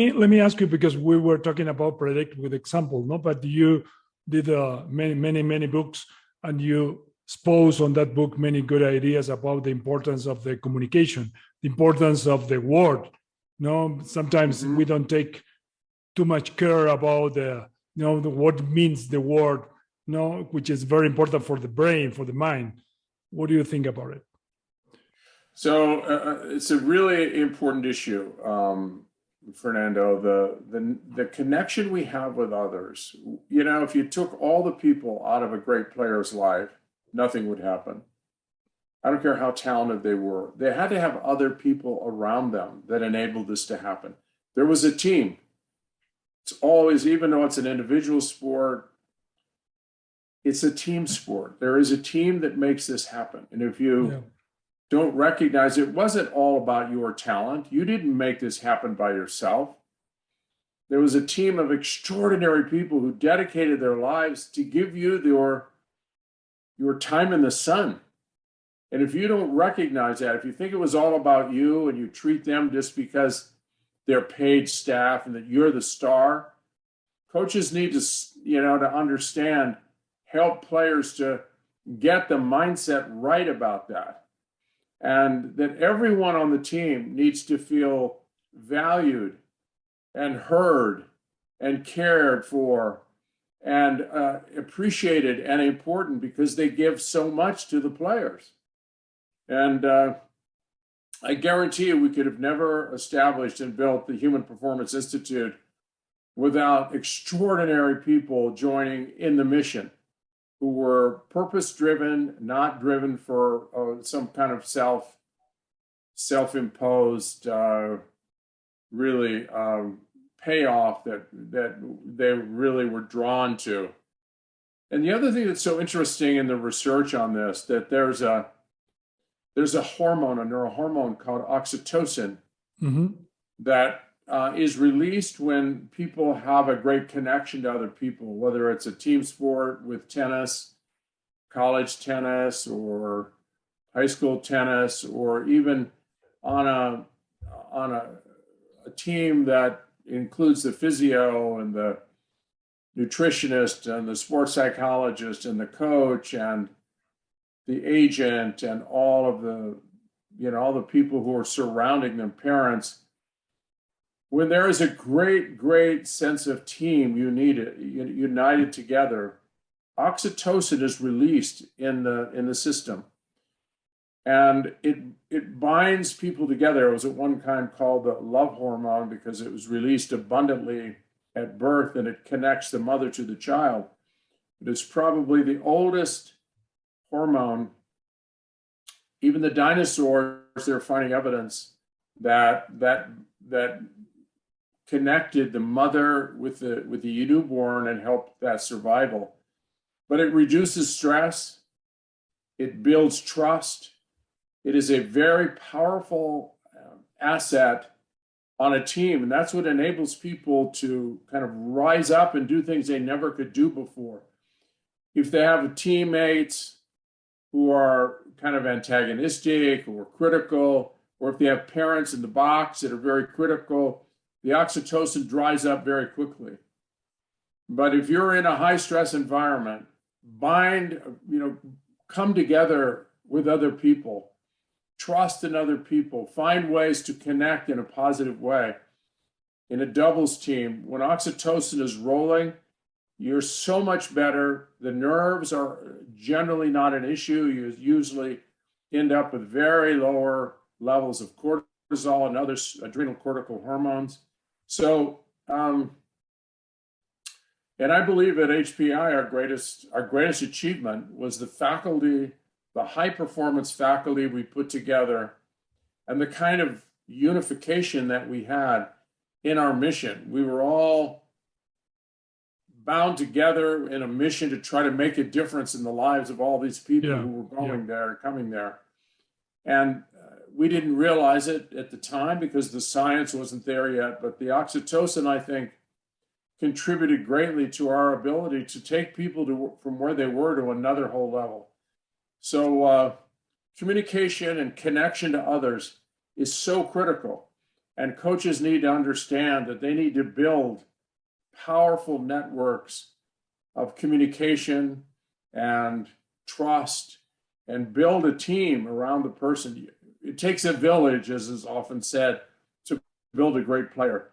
Let me ask you, because we were talking about predict with example, no? But you did many books, and you expose on that book many good ideas about the importance of the communication, the importance of the word. No, sometimes we don't take too much care about what means the word, no, which is very important for the brain, for the mind. What do you think about it? So it's a really important issue, Fernando. The connection we have with others. You know, if you took all the people out of a great player's life, nothing would happen. I don't care how talented they were. They had to have other people around them that enabled this to happen. There was a team. It's always, even though it's an individual sport, it's a team sport. There is a team that makes this happen. And if you don't recognize it wasn't all about your talent, you didn't make this happen by yourself. There was a team of extraordinary people who dedicated their lives to give you your time in the sun. And if you don't recognize that, if you think it was all about you and you treat them just because they're paid staff and that you're the star, coaches need to, to understand, help players to get the mindset right about that. And that everyone on the team needs to feel valued and heard and cared for and appreciated and important, because they give so much to the players. And I guarantee you we could have never established and built the Human Performance Institute without extraordinary people joining in the mission, who were purpose-driven, not driven for some kind of self-imposed, really payoff that they really were drawn to. And the other thing that's so interesting in the research on this, that there's a hormone, a neurohormone called oxytocin, that is released when people have a great connection to other people, whether it's a team sport with tennis, college tennis, or high school tennis, or even on a team that includes the physio and the nutritionist and the sports psychologist and the coach and the agent and all of all the people who are surrounding them, parents. When there is a great sense of team united together, oxytocin is released in the system, and it binds people together. It was at one time called the love hormone because it was released abundantly at birth, and it connects the mother to the child. It is probably the oldest hormone. Even the dinosaurs, they're finding evidence that connected the mother with the newborn and helped that survival. But it reduces stress. It builds trust. It is a very powerful asset on a team. And that's what enables people to kind of rise up and do things they never could do before. If they have teammates who are kind of antagonistic or critical, or if they have parents in the box that are very critical, the oxytocin dries up very quickly. But if you're in a high stress environment, come together with other people, trust in other people, find ways to connect in a positive way. In a doubles team, when oxytocin is rolling, you're so much better. The nerves are generally not an issue. You usually end up with very lower levels of cortisol and other adrenal cortical hormones. So, and I believe at HPI, our greatest achievement was the faculty, the high performance faculty we put together, and the kind of unification that we had in our mission. We were all bound together in a mission to try to make a difference in the lives of all these people who were going there, coming there. And we didn't realize it at the time because the science wasn't there yet, but the oxytocin, I think, contributed greatly to our ability to take people from where they were to another whole level. So communication and connection to others is so critical. And coaches need to understand that they need to build powerful networks of communication and trust and build a team around the person. It takes a village, as is often said, to build a great player.